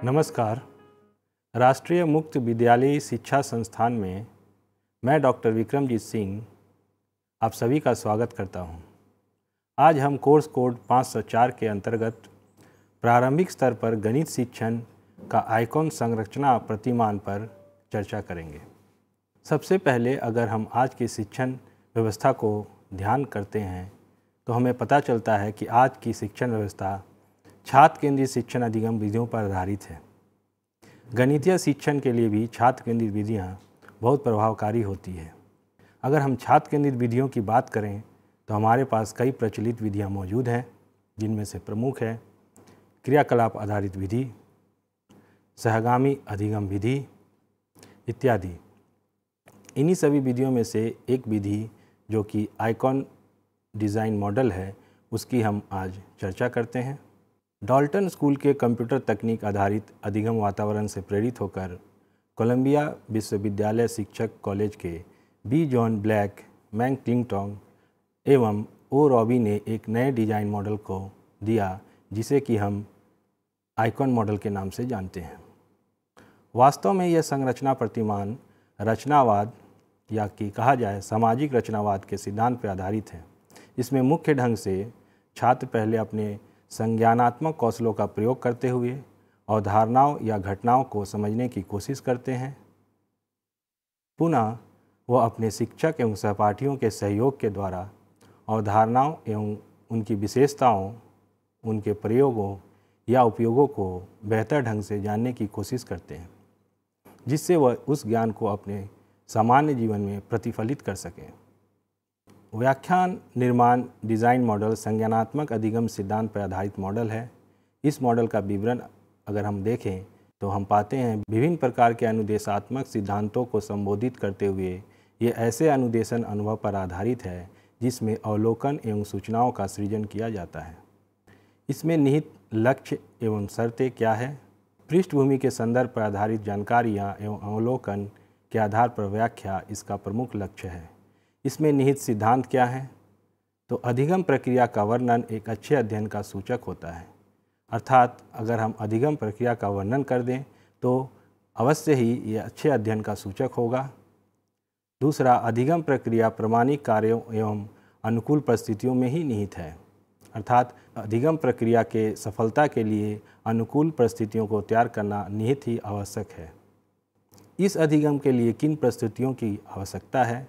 नमस्कार। राष्ट्रीय मुक्त विद्यालयी शिक्षा संस्थान में मैं डॉक्टर विक्रमजीत सिंह आप सभी का स्वागत करता हूं। आज हम कोर्स कोड 504 के अंतर्गत प्रारंभिक स्तर पर गणित शिक्षण का आइकॉन संरचना प्रतिमान पर चर्चा करेंगे। सबसे पहले अगर हम आज की शिक्षण व्यवस्था को ध्यान करते हैं तो हमें पता चलता है कि आज की शिक्षण व्यवस्था छात्र केंद्रित शिक्षण अधिगम विधियों पर आधारित है। गणितीय शिक्षण के लिए भी छात्र केंद्रित विधियाँ बहुत प्रभावकारी होती है। अगर हम छात्र केंद्रित विधियों की बात करें तो हमारे पास कई प्रचलित विधियाँ मौजूद हैं, जिनमें से प्रमुख है क्रियाकलाप आधारित विधि, सहगामी अधिगम विधि इत्यादि। इन्हीं सभी विधियों में से एक विधि जो कि आइकॉन डिज़ाइन मॉडल है, उसकी हम आज चर्चा करते हैं। डाल्टन स्कूल के कंप्यूटर तकनीक आधारित अधिगम वातावरण से प्रेरित होकर कोलंबिया विश्वविद्यालय शिक्षक कॉलेज के बी जॉन ब्लैक, मैंग क्लिंगटोंग एवं ओ रॉबी ने एक नए डिज़ाइन मॉडल को दिया, जिसे कि हम आइकॉन मॉडल के नाम से जानते हैं। वास्तव में यह संरचना प्रतिमान रचनावाद या कि कहा जाए सामाजिक रचनावाद के सिद्धांत पर आधारित है। इसमें मुख्य ढंग से छात्र पहले अपने संज्ञानात्मक कौशलों का प्रयोग करते हुए अवधारणाओं या घटनाओं को समझने की कोशिश करते हैं। पुनः वह अपने शिक्षक एवं सहपाठियों के सहयोग के द्वारा अवधारणाओं एवं उनकी विशेषताओं, उनके प्रयोगों या उपयोगों को बेहतर ढंग से जानने की कोशिश करते हैं, जिससे वह उस ज्ञान को अपने सामान्य जीवन में प्रतिफलित कर सकें। व्याख्यान निर्माण डिज़ाइन मॉडल संज्ञानात्मक अधिगम सिद्धांत पर आधारित मॉडल है। इस मॉडल का विवरण अगर हम देखें तो हम पाते हैं विभिन्न प्रकार के अनुदेशात्मक सिद्धांतों को संबोधित करते हुए ये ऐसे अनुदेशन अनुभव पर आधारित है जिसमें अवलोकन एवं सूचनाओं का सृजन किया जाता है। इसमें निहित लक्ष्य एवं शर्तें क्या है? पृष्ठभूमि के संदर्भ पर आधारित जानकारियाँ एवं अवलोकन के आधार पर व्याख्या इसका प्रमुख लक्ष्य है। इसमें निहित सिद्धांत क्या है? तो अधिगम प्रक्रिया का वर्णन एक अच्छे अध्ययन का सूचक होता है। अर्थात अगर हम अधिगम प्रक्रिया का वर्णन कर दें तो अवश्य ही यह अच्छे अध्ययन का सूचक होगा। दूसरा, अधिगम प्रक्रिया प्रामाणिक कार्यों एवं अनुकूल परिस्थितियों में ही निहित है। अर्थात अधिगम प्रक्रिया के सफलता के लिए अनुकूल परिस्थितियों को तैयार करना निहित ही आवश्यक है। इस अधिगम के लिए किन परिस्थितियों की आवश्यकता है?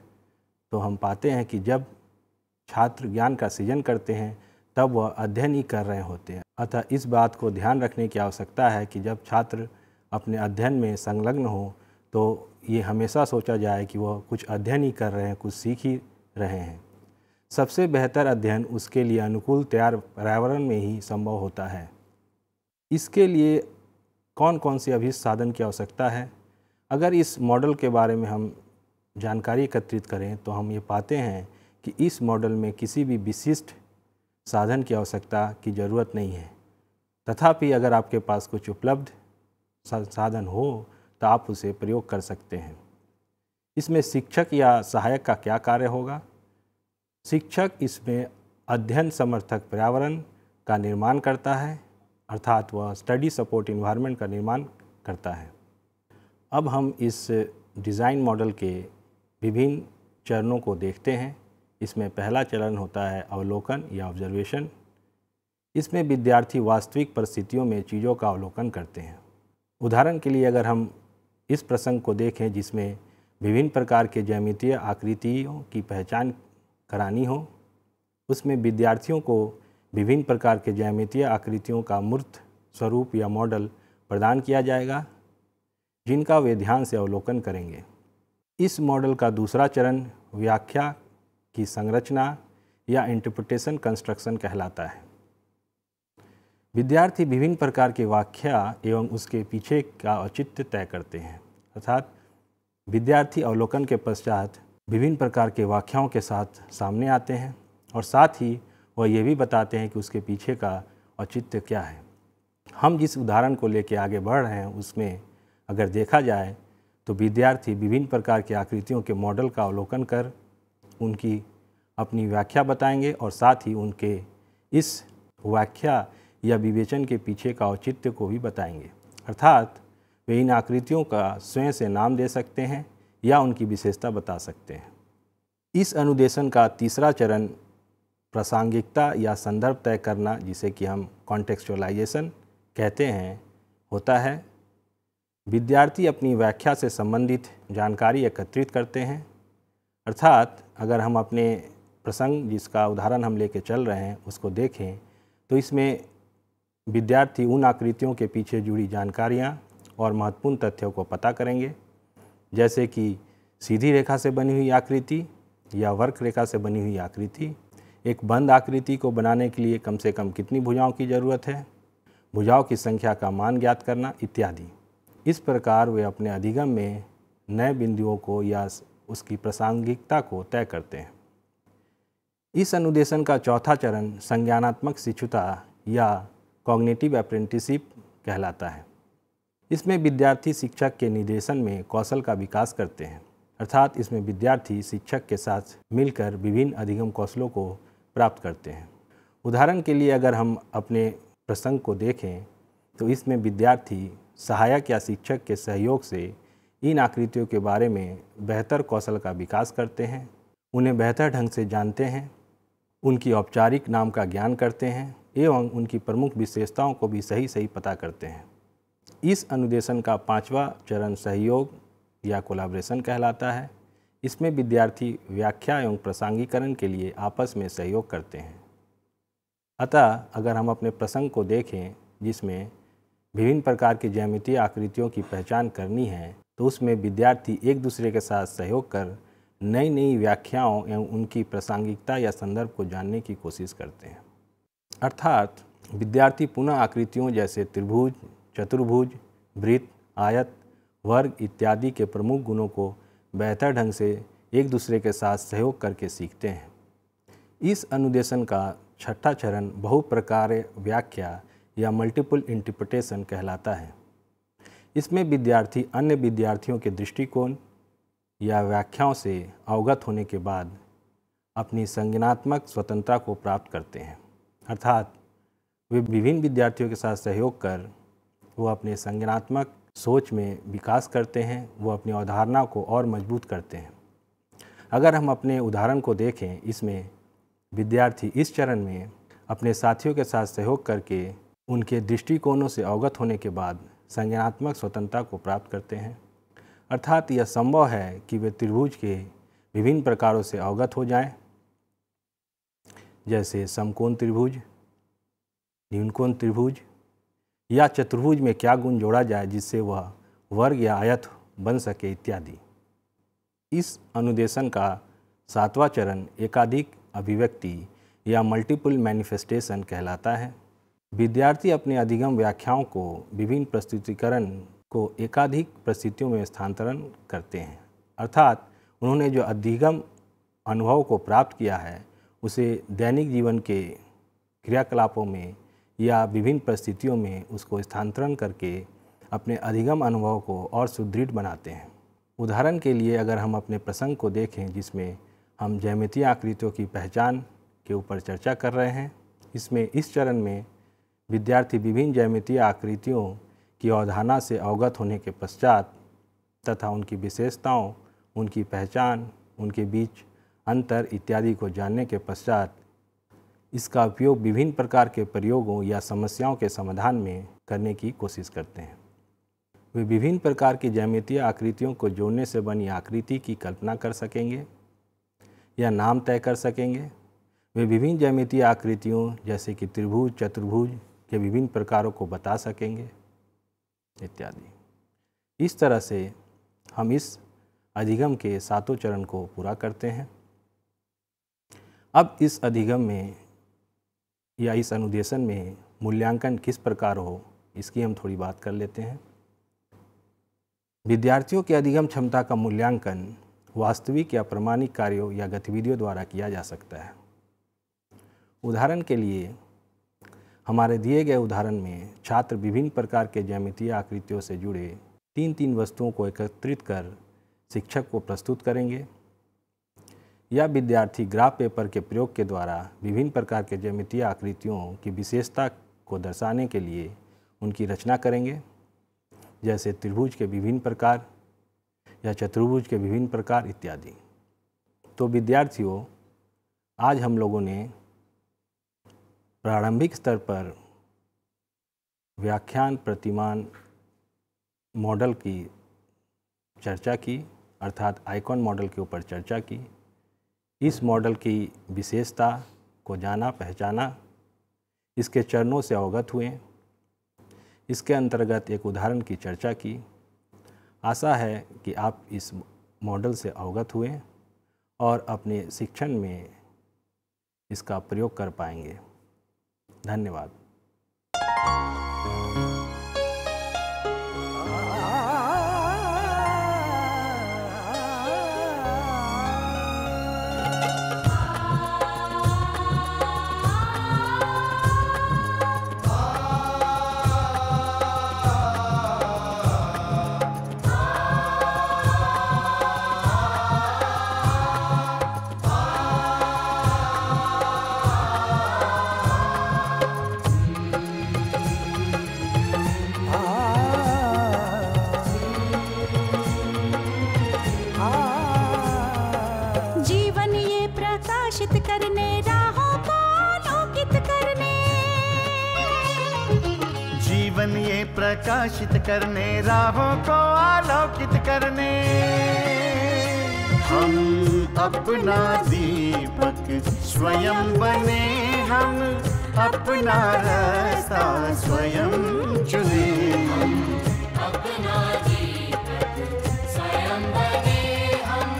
तो हम पाते हैं कि जब छात्र ज्ञान का सृजन करते हैं तब वह अध्ययन ही कर रहे होते हैं। अतः इस बात को ध्यान रखने की आवश्यकता है कि जब छात्र अपने अध्ययन में संलग्न हो तो ये हमेशा सोचा जाए कि वह कुछ अध्ययन ही कर रहे हैं, कुछ सीख ही रहे हैं। सबसे बेहतर अध्ययन उसके लिए अनुकूल तैयार पर्यावरण में ही संभव होता है। इसके लिए कौन कौन से अभिष्ट साधन की आवश्यकता है? अगर इस मॉडल के बारे में हम जानकारी एकत्रित करें तो हम ये पाते हैं कि इस मॉडल में किसी भी विशिष्ट साधन की आवश्यकता की ज़रूरत नहीं है। तथापि अगर आपके पास कुछ उपलब्ध साधन हो तो आप उसे प्रयोग कर सकते हैं। इसमें शिक्षक या सहायक का क्या कार्य होगा? शिक्षक इसमें अध्ययन समर्थक पर्यावरण का निर्माण करता है, अर्थात वह स्टडी सपोर्ट इन्वायरमेंट का निर्माण करता है। अब हम इस डिज़ाइन मॉडल के विभिन्न चरणों को देखते हैं। इसमें पहला चरण होता है अवलोकन या ऑब्जर्वेशन। इसमें विद्यार्थी वास्तविक परिस्थितियों में चीज़ों का अवलोकन करते हैं। उदाहरण के लिए अगर हम इस प्रसंग को देखें जिसमें विभिन्न प्रकार के ज्यामितीय आकृतियों की पहचान करानी हो, उसमें विद्यार्थियों को विभिन्न प्रकार के ज्यामितीय आकृतियों का मूर्त स्वरूप या मॉडल प्रदान किया जाएगा, जिनका वे ध्यान से अवलोकन करेंगे। इस मॉडल का दूसरा चरण व्याख्या की संरचना या इंटरप्रिटेशन कंस्ट्रक्शन कहलाता है। विद्यार्थी विभिन्न प्रकार की व्याख्या एवं उसके पीछे का औचित्य तय करते हैं। अर्थात विद्यार्थी अवलोकन के पश्चात विभिन्न प्रकार के व्याख्याओं के साथ सामने आते हैं और साथ ही वह ये भी बताते हैं कि उसके पीछे का औचित्य क्या है। हम जिस उदाहरण को लेकर आगे बढ़ रहे हैं उसमें अगर देखा जाए तो विद्यार्थी विभिन्न प्रकार की आकृतियों के मॉडल का अवलोकन कर उनकी अपनी व्याख्या बताएंगे और साथ ही उनके इस व्याख्या या विवेचन के पीछे का औचित्य को भी बताएंगे। अर्थात वे इन आकृतियों का स्वयं से नाम दे सकते हैं या उनकी विशेषता बता सकते हैं। इस अनुदेशन का तीसरा चरण प्रासंगिकता या संदर्भ तय करना, जिसे कि हम कॉन्टेक्सचुअलाइजेशन कहते हैं, होता है। विद्यार्थी अपनी व्याख्या से संबंधित जानकारी एकत्रित करते हैं। अर्थात अगर हम अपने प्रसंग, जिसका उदाहरण हम लेके चल रहे हैं, उसको देखें तो इसमें विद्यार्थी उन आकृतियों के पीछे जुड़ी जानकारियाँ और महत्वपूर्ण तथ्यों को पता करेंगे, जैसे कि सीधी रेखा से बनी हुई आकृति या वक्र रेखा से बनी हुई आकृति, एक बंद आकृति को बनाने के लिए कम से कम कितनी भुजाओं की ज़रूरत है, भुजाओं की संख्या का मान ज्ञात करना इत्यादि। इस प्रकार वे अपने अधिगम में नए बिंदुओं को या उसकी प्रासंगिकता को तय करते हैं। इस अनुदेशन का चौथा चरण संज्ञानात्मक शिक्षुता या कॉग्निटिव अप्रेंटिसशिप कहलाता है। इसमें विद्यार्थी शिक्षक के निर्देशन में कौशल का विकास करते हैं। अर्थात इसमें विद्यार्थी शिक्षक के साथ मिलकर विभिन्न अधिगम कौशलों को प्राप्त करते हैं। उदाहरण के लिए अगर हम अपने प्रसंग को देखें तो इसमें विद्यार्थी सहायक या शिक्षक के सहयोग से इन आकृतियों के बारे में बेहतर कौशल का विकास करते हैं, उन्हें बेहतर ढंग से जानते हैं, उनकी औपचारिक नाम का ज्ञान करते हैं एवं उनकी प्रमुख विशेषताओं को भी सही पता करते हैं। इस अनुदेशन का पांचवा चरण सहयोग या कोलैबोरेशन कहलाता है। इसमें विद्यार्थी व्याख्या एवं प्रासंगिकरण के लिए आपस में सहयोग करते हैं। अतः अगर हम अपने प्रसंग को देखें जिसमें विभिन्न प्रकार की ज्यामितीय आकृतियों की पहचान करनी है, तो उसमें विद्यार्थी एक दूसरे के साथ सहयोग कर नई नई व्याख्याओं एवं उनकी प्रासंगिकता या संदर्भ को जानने की कोशिश करते हैं। अर्थात विद्यार्थी पुनः आकृतियों जैसे त्रिभुज, चतुर्भुज, वृत्त, आयत, वर्ग इत्यादि के प्रमुख गुणों को बेहतर ढंग से एक दूसरे के साथ सहयोग करके सीखते हैं। इस अनुदेशन का छठा चरण बहुप्रकार्य व्याख्या या मल्टीपल इंटरप्रिटेशन कहलाता है। इसमें विद्यार्थी अन्य विद्यार्थियों के दृष्टिकोण या व्याख्याओं से अवगत होने के बाद अपनी संज्ञानात्मक स्वतंत्रता को प्राप्त करते हैं। अर्थात वे विभिन्न विद्यार्थियों के साथ सहयोग कर वो अपने संज्ञानात्मक सोच में विकास करते हैं, वो अपनी अवधारणा को और मजबूत करते हैं। अगर हम अपने उदाहरण को देखें, इसमें विद्यार्थी इस चरण में अपने साथियों के साथ सहयोग करके उनके दृष्टिकोणों से अवगत होने के बाद संज्ञानात्मक स्वतंत्रता को प्राप्त करते हैं। अर्थात यह संभव है कि वे त्रिभुज के विभिन्न प्रकारों से अवगत हो जाएं, जैसे समकोण त्रिभुज, न्यूनकोण त्रिभुज, या चतुर्भुज में क्या गुण जोड़ा जाए जिससे वह वर्ग या आयत बन सके इत्यादि। इस अनुदेशन का सातवां चरण एकाधिक अभिव्यक्ति या मल्टीपल मैनिफेस्टेशन कहलाता है। विद्यार्थी अपने अधिगम व्याख्याओं को विभिन्न प्रस्तुतिकरण को एकाधिक परिस्थितियों में स्थानांतरण करते हैं। अर्थात उन्होंने जो अधिगम अनुभव को प्राप्त किया है उसे दैनिक जीवन के क्रियाकलापों में या विभिन्न परिस्थितियों में उसको स्थानांतरण करके अपने अधिगम अनुभव को और सुदृढ़ बनाते हैं। उदाहरण के लिए अगर हम अपने प्रसंग को देखें जिसमें हम ज्यामितीय आकृतियों की पहचान के ऊपर चर्चा कर रहे हैं, इसमें इस चरण में विद्यार्थी विभिन्न ज्यामितीय आकृतियों की अवधारणा से अवगत होने के पश्चात तथा उनकी विशेषताओं, उनकी पहचान, उनके बीच अंतर इत्यादि को जानने के पश्चात इसका उपयोग विभिन्न प्रकार के प्रयोगों या समस्याओं के समाधान में करने की कोशिश करते हैं। वे विभिन्न प्रकार की ज्यामितीय आकृतियों को जोड़ने से बनी आकृति की कल्पना कर सकेंगे या नाम तय कर सकेंगे। वे विभिन्न ज्यामितीय आकृतियों जैसे कि त्रिभुज, चतुर्भुज के विभिन्न प्रकारों को बता सकेंगे इत्यादि। इस तरह से हम इस अधिगम के सातों चरण को पूरा करते हैं। अब इस अधिगम में या इस अनुदेशन में मूल्यांकन किस प्रकार हो, इसकी हम थोड़ी बात कर लेते हैं। विद्यार्थियों के अधिगम क्षमता का मूल्यांकन वास्तविक या प्रमाणिक कार्यों या गतिविधियों द्वारा किया जा सकता है। उदाहरण के लिए हमारे दिए गए उदाहरण में छात्र विभिन्न प्रकार के ज्यामितीय आकृतियों से जुड़े तीन वस्तुओं को एकत्रित कर शिक्षक को प्रस्तुत करेंगे, या विद्यार्थी ग्राफ पेपर के प्रयोग के द्वारा विभिन्न प्रकार के ज्यामितीय आकृतियों की विशेषता को दर्शाने के लिए उनकी रचना करेंगे। जैसे त्रिभुज के विभिन्न प्रकार या चतुर्भुज के विभिन्न प्रकार इत्यादि। तो विद्यार्थियों, आज हम लोगों ने प्रारंभिक स्तर पर व्याख्यान प्रतिमान मॉडल की चर्चा की, अर्थात आइकॉन मॉडल के ऊपर चर्चा की। इस मॉडल की विशेषता को जाना, पहचाना, इसके चरणों से अवगत हुए, इसके अंतर्गत एक उदाहरण की चर्चा की। आशा है कि आप इस मॉडल से अवगत हुए और अपने शिक्षण में इसका प्रयोग कर पाएंगे। धन्यवाद। प्रकाशित करने, राहों को आलोकित करने, हम अपना दीपक स्वयं बने, हम अपना रास्ता स्वयं चुने। हम अपना दीपक स्वयं बने, हम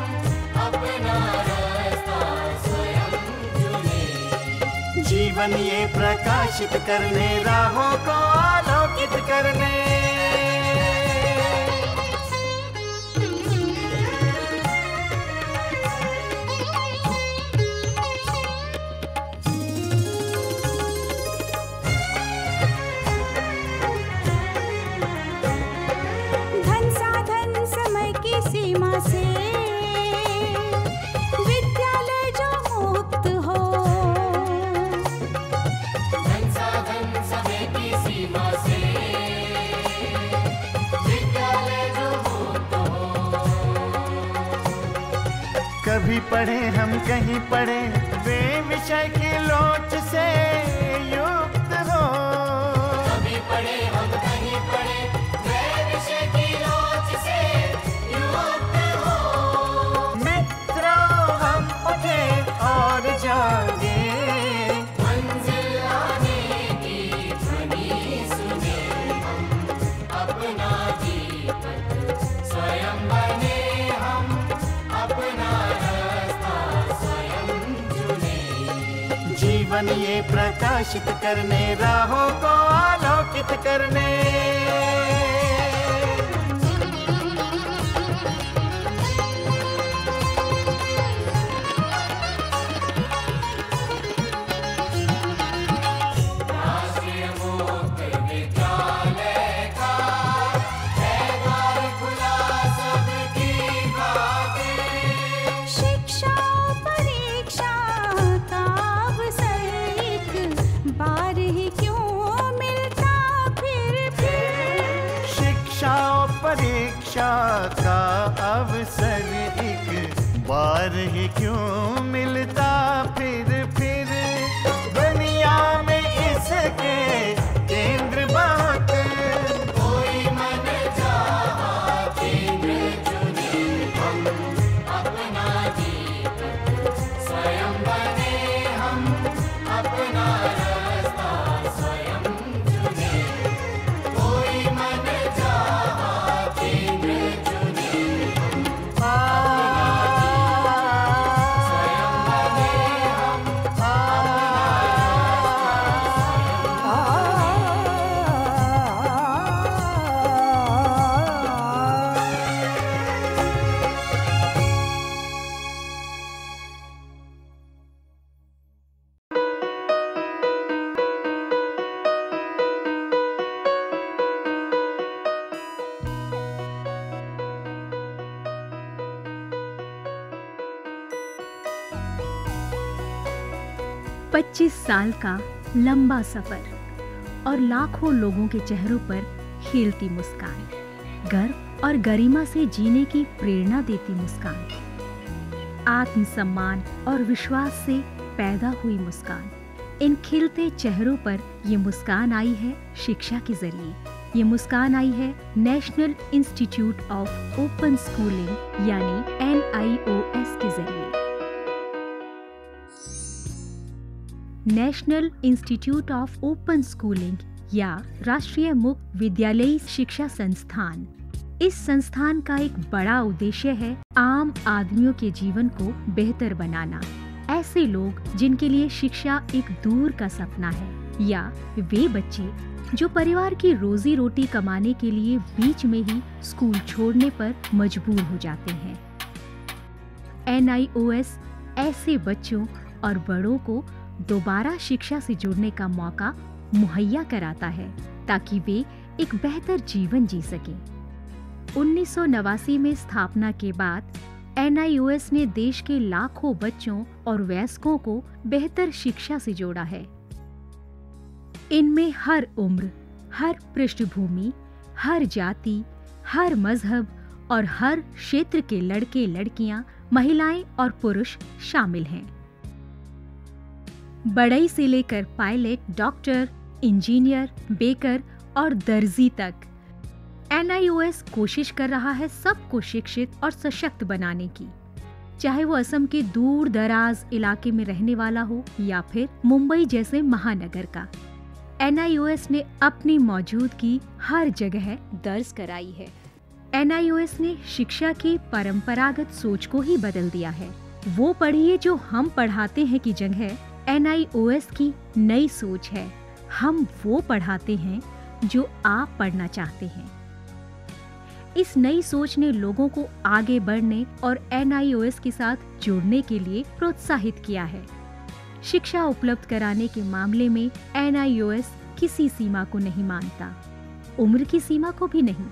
अपना रास्ता स्वयं चुने। जीवन ये प्रकाशित करने, राहों को आलोकित करने। धन साधन समय की सीमा से विद्यालय जो मुक्त हो, धन साधन समय की सीमा से कभी पढ़े हम कहीं पढ़े, वे विषय की लोच से युक्त हो। कभी पढ़े हम कहीं पढ़े, वे विषय की लोच से युक्त हो। मित्रों हम उठे और जागे, मंजिल आने की ध्वनि सुने। हम अपना दीपक स्वयं बने, हम अपना जीवन ये प्रकाशित करने, राहों को आलोकित करने। राष्ट्रीय मुक्त विद्यालय का है द्वार खुला सबकी खातिर। शिक्षा परीक्षा का बार ही क्यों मिलता फिर। शिक्षा परीक्षा का अवसर एक बार ही क्यों मिलता फिर। दुनिया में इसके केंद्र बात, कोई मन चाहा केंद्र चुने। हम अपना दीपक स्वयं बने, हम अपना रास्ता स्वयं चुने। कोई मन चाहा केंद्र चुने। स्वयं बने, हम पच्चीस साल का लंबा सफर और लाखों लोगों के चेहरों पर खिलती मुस्कान। गर्व और गरिमा से जीने की प्रेरणा देती मुस्कान, आत्मसम्मान और विश्वास से पैदा हुई मुस्कान। इन खिलते चेहरों पर ये मुस्कान आई है शिक्षा के जरिए। ये मुस्कान आई है national institute of open schooling यानी NIOS के जरिए। National institute of open schooling या राष्ट्रीय मुक्त विद्यालयी शिक्षा संस्थान, इस संस्थान का एक बड़ा उद्देश्य है आम आदमियों के जीवन को बेहतर बनाना। ऐसे लोग जिनके लिए शिक्षा एक दूर का सपना है, या वे बच्चे जो परिवार की रोजी रोटी कमाने के लिए बीच में ही स्कूल छोड़ने पर मजबूर हो जाते हैं। NIOS ऐसे बच्चों और बड़ों को दोबारा शिक्षा से जुड़ने का मौका मुहैया कराता है ताकि वे एक बेहतर जीवन जी सकें। 1989 में स्थापना के बाद NIOS ने देश के लाखों बच्चों और वयस्कों को बेहतर शिक्षा से जोड़ा है। इनमें हर उम्र, हर पृष्ठभूमि, हर जाति, हर मजहब और हर क्षेत्र के लड़के लड़कियां, महिलाएं और पुरुष शामिल हैं। बढ़ई से लेकर पायलट, डॉक्टर, इंजीनियर, बेकर और दर्जी तक NIOS कोशिश कर रहा है सबको शिक्षित और सशक्त बनाने की, चाहे वो असम के दूर दराज इलाके में रहने वाला हो या फिर मुंबई जैसे महानगर का। NIOS ने अपनी मौजूदगी हर जगह दर्ज कराई है। NIOS ने शिक्षा की परंपरागत सोच को ही बदल दिया है। वो पढ़िए जो हम पढ़ाते हैं की जगह NIOS की नई सोच है, हम वो पढ़ाते हैं जो आप पढ़ना चाहते हैं। इस नई सोच ने लोगों को आगे बढ़ने और NIOS के साथ जुड़ने के लिए प्रोत्साहित किया है। शिक्षा उपलब्ध कराने के मामले में NIOS किसी सीमा को नहीं मानता, उम्र की सीमा को भी नहीं।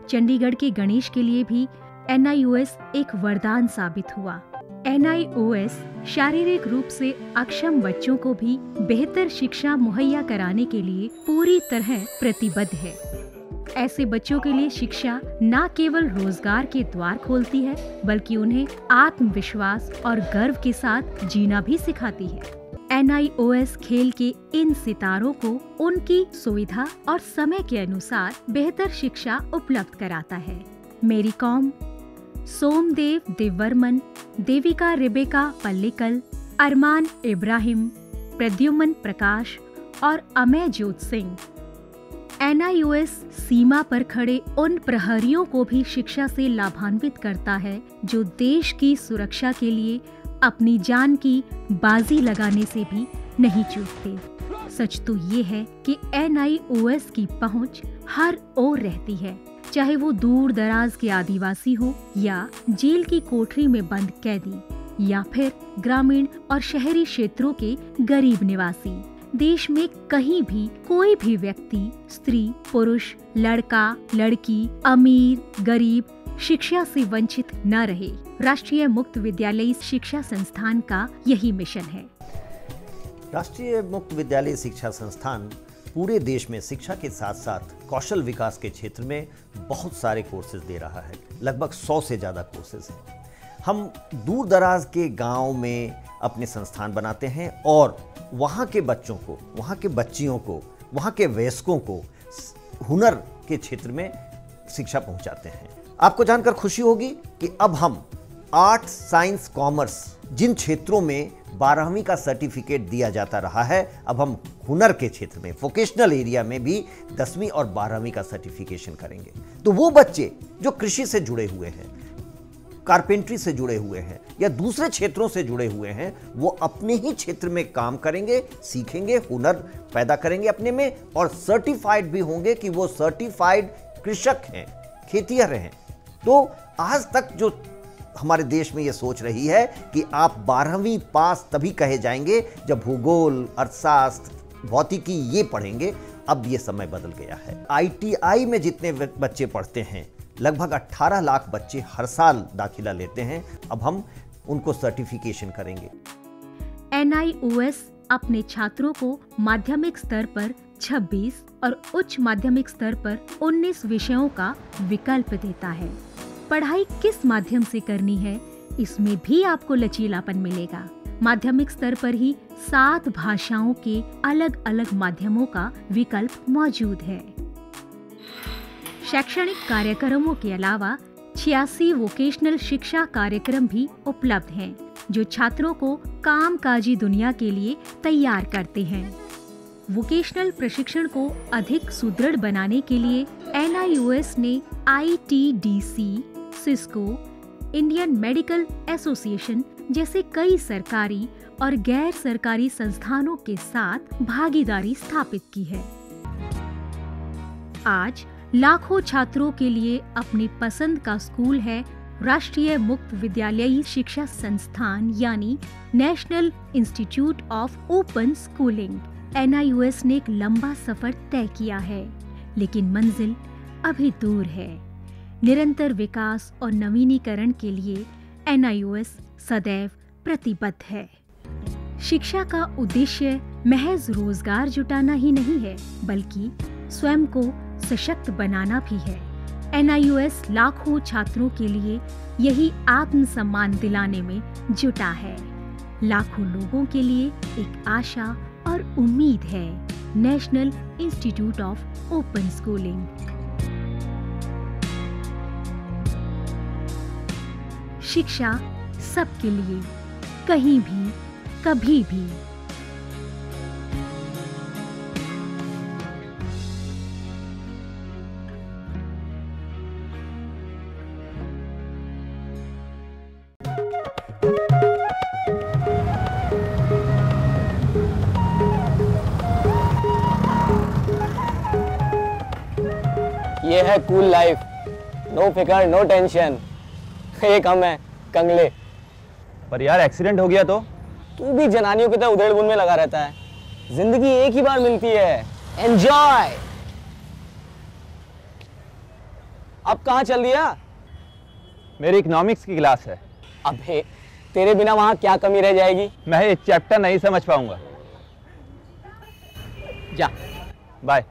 चंडीगढ़ के गणेश के लिए भी NIOS एक वरदान साबित हुआ। NIOS शारीरिक रूप से अक्षम बच्चों को भी बेहतर शिक्षा मुहैया कराने के लिए पूरी तरह प्रतिबद्ध है। ऐसे बच्चों के लिए शिक्षा न केवल रोजगार के द्वार खोलती है, बल्कि उन्हें आत्मविश्वास और गर्व के साथ जीना भी सिखाती है। NIOS खेल के इन सितारों को उनकी सुविधा और समय के अनुसार बेहतर शिक्षा उपलब्ध कराता है। मेरी कॉम, सोमदेव देववर्मन, देविका रेबेका पल्लिकल, अरमान इब्राहिम, प्रद्युमन प्रकाश और अमय जोत सिंह। NIOS सीमा पर खड़े उन प्रहरियों को भी शिक्षा से लाभान्वित करता है जो देश की सुरक्षा के लिए अपनी जान की बाजी लगाने से भी नहीं चूकते। सच तो ये है कि NIOS की पहुंच हर ओर रहती है, चाहे वो दूर दराज के आदिवासी हो या जेल की कोठरी में बंद कैदी या फिर ग्रामीण और शहरी क्षेत्रों के गरीब निवासी। देश में कहीं भी कोई भी व्यक्ति, स्त्री, पुरुष, लड़का, लड़की, अमीर, गरीब शिक्षा से वंचित न रहे। राष्ट्रीय मुक्त विद्यालयी शिक्षा संस्थान का यही मिशन है। राष्ट्रीय मुक्त विद्यालयी शिक्षा संस्थान पूरे देश में शिक्षा के साथ साथ कौशल विकास के क्षेत्र में बहुत सारे कोर्सेज दे रहा है। लगभग 100 से ज़्यादा कोर्सेज हैं। हम दूर दराज के गांव में अपने संस्थान बनाते हैं और वहाँ के बच्चों को, वहाँ के बच्चियों को, वहाँ के वयस्कों को हुनर के क्षेत्र में शिक्षा पहुँचाते हैं। आपको जानकर खुशी होगी कि अब हम आर्ट, साइंस, कॉमर्स जिन क्षेत्रों में 12वीं का सर्टिफिकेट दिया जाता रहा है, अब हम हुनर के क्षेत्र में, वोकेशनल एरिया में भी 10वीं और 12वीं का सर्टिफिकेशन करेंगे। तो वो बच्चे जो कृषि से जुड़े हुए हैं, कारपेंट्री से जुड़े हुए हैं या दूसरे क्षेत्रों से जुड़े हुए हैं, वो अपने ही क्षेत्र में काम करेंगे, सीखेंगे, हुनर पैदा करेंगे अपने में और सर्टिफाइड भी होंगे कि वो सर्टिफाइड कृषक हैं, खेतिहर हैं। तो आज तक जो हमारे देश में ये सोच रही है कि आप 12वीं पास तभी कहे जाएंगे जब भूगोल, अर्थशास्त्र, भौतिकी ये पढ़ेंगे, अब ये समय बदल गया है। ITI में जितने बच्चे पढ़ते हैं, लगभग 18 लाख बच्चे हर साल दाखिला लेते हैं। अब हम उनको सर्टिफिकेशन करेंगे। NIOS अपने छात्रों को माध्यमिक स्तर पर 26 और उच्च माध्यमिक स्तर पर 19 विषयों का विकल्प देता है। पढ़ाई किस माध्यम से करनी है, इसमें भी आपको लचीलापन मिलेगा। माध्यमिक स्तर पर ही 7 भाषाओं के अलग अलग माध्यमों का विकल्प मौजूद है। शैक्षणिक कार्यक्रमों के अलावा 86 वोकेशनल शिक्षा कार्यक्रम भी उपलब्ध हैं, जो छात्रों को कामकाजी दुनिया के लिए तैयार करते हैं। वोकेशनल प्रशिक्षण को अधिक सुदृढ़ बनाने के लिए NIOS ने ITDC, Cisco, Indian medical association जैसे कई सरकारी और गैर सरकारी संस्थानों के साथ भागीदारी स्थापित की है। आज लाखों छात्रों के लिए अपनी पसंद का स्कूल है राष्ट्रीय मुक्त विद्यालयी शिक्षा संस्थान यानी national institute of open schooling. NIOS ने एक लंबा सफर तय किया है, लेकिन मंजिल अभी दूर है। निरंतर विकास और नवीनीकरण के लिए NIOS सदैव प्रतिबद्ध है। शिक्षा का उद्देश्य महज रोजगार जुटाना ही नहीं है, बल्कि स्वयं को सशक्त बनाना भी है। NIOS लाखों छात्रों के लिए यही आत्मसम्मान दिलाने में जुटा है। लाखों लोगों के लिए एक आशा और उम्मीद है। National institute of open schooling. शिक्षा सबके लिए, कहीं भी, कभी भी। ये है कूल लाइफ, नो फिकर नो टेंशन। एक हम है कंगले। पर यार एक्सीडेंट हो गया तो? तू भी जनानियों की तरह उधेड़-बुन में लगा रहता है। जिंदगी एक ही बार मिलती है, एंजॉय। अब कहाँ चल दिया? मेरी इकोनॉमिक्स की क्लास है। अबे तेरे बिना वहां क्या कमी रह जाएगी? मैं ये चैप्टर नहीं समझ पाऊंगा। जा बाय।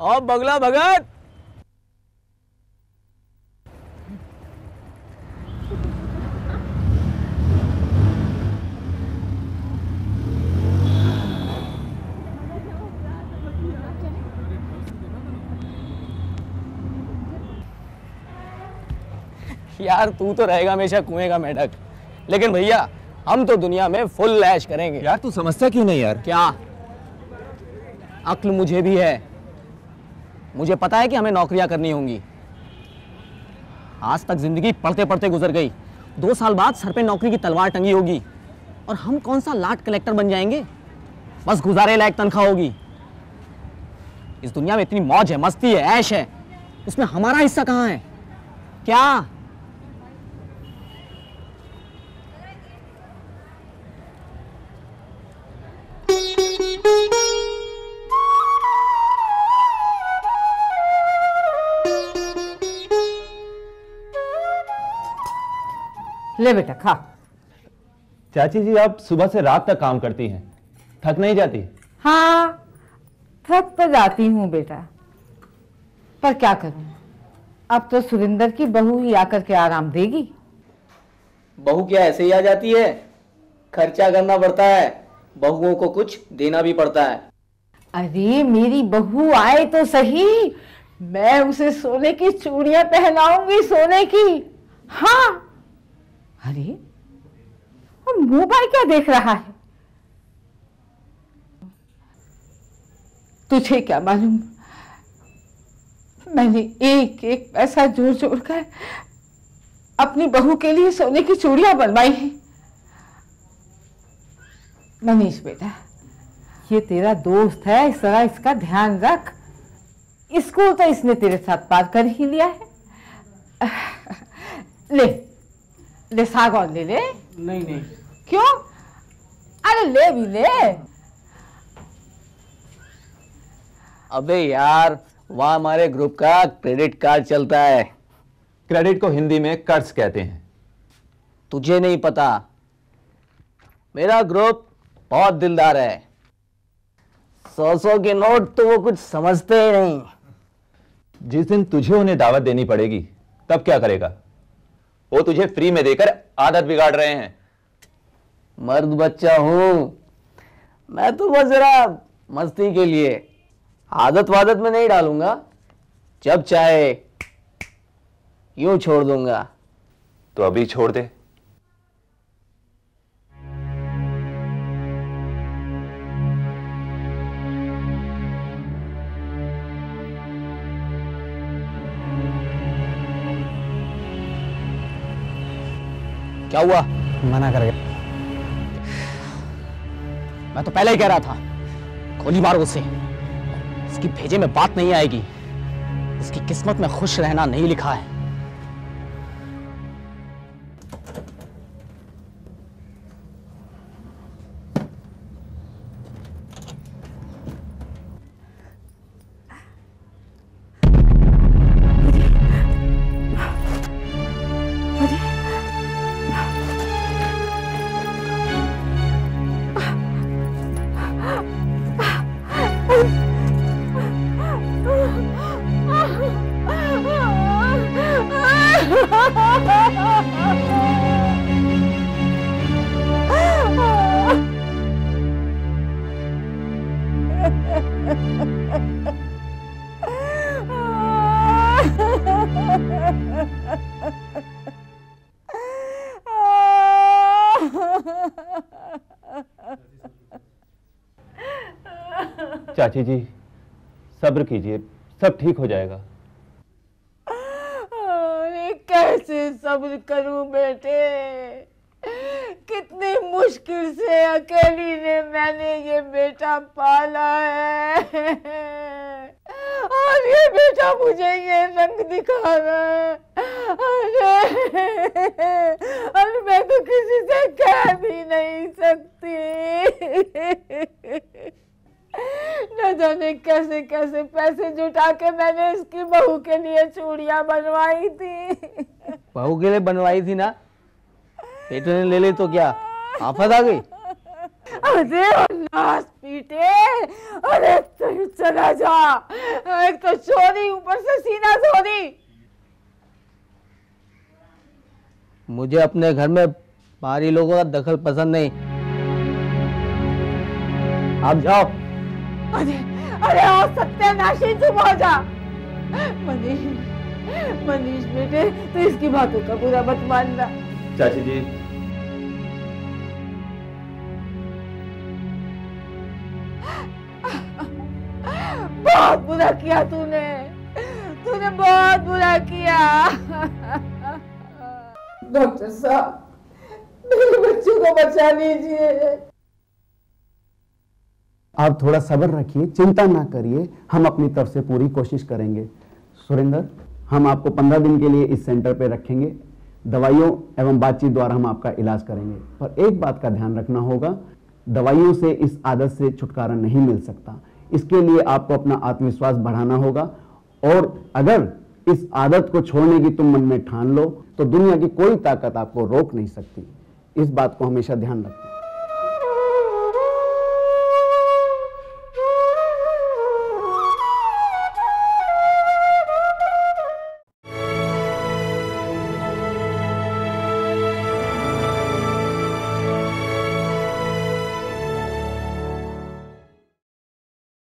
और बगला भगत। यार तू तो रहेगा हमेशा कुएं का मेढक, लेकिन भैया हम तो दुनिया में फुल ऐश करेंगे। यार तू समझता क्यों नहीं यार? क्या अक्ल मुझे भी है। मुझे पता है कि हमें नौकरियां करनी होंगी। आज तक जिंदगी पढ़ते पढ़ते गुजर गई। 2 साल बाद सर पे नौकरी की तलवार टंगी होगी और हम कौन सा लाट कलेक्टर बन जाएंगे। बस गुजारे लायक तनख्वाह होगी। इस दुनिया में इतनी मौज है, मस्ती है, ऐश है, उसमें हमारा हिस्सा कहाँ है? क्या ले बेटा खा। चाची जी आप सुबह से रात तक काम करती हैं, थक नहीं जाती? हाँ थक तो जाती हूँ बेटा, पर क्या करूँ, अब तो सुरेंद्र की बहू ही आकर के आराम देगी। बहू क्या ऐसे ही आ जाती है? खर्चा करना पड़ता है, बहुओं को कुछ देना भी पड़ता है। अरे मेरी बहू आए तो सही, मैं उसे सोने की चूड़ियां पहनाऊंगी, सोने की। हाँ अरे मोबाइल क्या देख रहा है? तुझे क्या मालूम, मैंने एक एक पैसा जोड़ जोड़ कर अपनी बहू के लिए सोने की चूड़ियां बनवाई हैं। मनीष बेटा, ये तेरा दोस्त है, इस तरह इसका ध्यान रख। स्कूल तो इसने तेरे साथ पार कर ही लिया है। ले सागौन ले। नहीं क्यों? अरे ले भी ले। अबे यार, वहाँ हमारे ग्रुप का क्रेडिट कार्ड चलता है। क्रेडिट को हिंदी में कर्ज कहते हैं। तुझे नहीं पता, मेरा ग्रुप बहुत दिलदार है। 100 के नोट तो वो कुछ समझते ही नहीं। जिस दिन तुझे उन्हें दावत देनी पड़ेगी तब क्या करेगा? वो तुझे फ्री में देकर आदत बिगाड़ रहे हैं। मर्द बच्चा हूं मैं, तो बस जरा मस्ती के लिए, आदत वादत में नहीं डालूंगा। जब चाहे यूं छोड़ दूंगा। तो अभी छोड़ दे। क्या हुआ? मना कर गया। मैं तो पहले ही कह रहा था, गोली मारो उसे। इसकी भेजे में बात नहीं आएगी। इसकी किस्मत में खुश रहना नहीं लिखा है। चाची जी सब्र कीजिए, सब ठीक हो जाएगा। अरे कैसे सब्र करूं बेटे, कितनी मुश्किल से अकेली ने मैंने ये बेटा पाला है, और ये बेटा मुझे ये रंग दिखा रहा है। अरे मैं तो किसी से कह भी नहीं सकती। न जाने कैसे कैसे पैसे जुटा के मैंने इसकी बहू के लिए चूड़ियां बनवाई थी। बहू के लिए बनवाई थी ना, बेटे ने ले ली तो क्या आफत आ गई? अरे नास पीटे, अरे तू चला जा। एक तो चोरी, ऊपर से सीना चोरी। मुझे अपने घर में बाहरी लोगों का दखल पसंद नहीं। आप जाओ। अरे अरे ओ सत्यानाशी, चुप हो जा। मनीष बेटे, तो इसकी बातों का बुरा मत मानना। चाची जी बहुत बुरा किया तूने बहुत बुरा किया। डॉक्टर साहब, मेरे बच्चों को बचा लीजिए। आप थोड़ा सब्र रखिए, चिंता ना करिए, हम अपनी तरफ से पूरी कोशिश करेंगे। सुरेंद्र, हम आपको 15 दिन के लिए इस सेंटर पे रखेंगे। दवाइयों एवं बातचीत द्वारा हम आपका इलाज करेंगे, पर एक बात का ध्यान रखना होगा, दवाइयों से इस आदत से छुटकारा नहीं मिल सकता। इसके लिए आपको अपना आत्मविश्वास बढ़ाना होगा, और अगर इस आदत को छोड़ने की तुम मन में ठान लो तो दुनिया की कोई ताकत आपको रोक नहीं सकती। इस बात को हमेशा ध्यान रखना।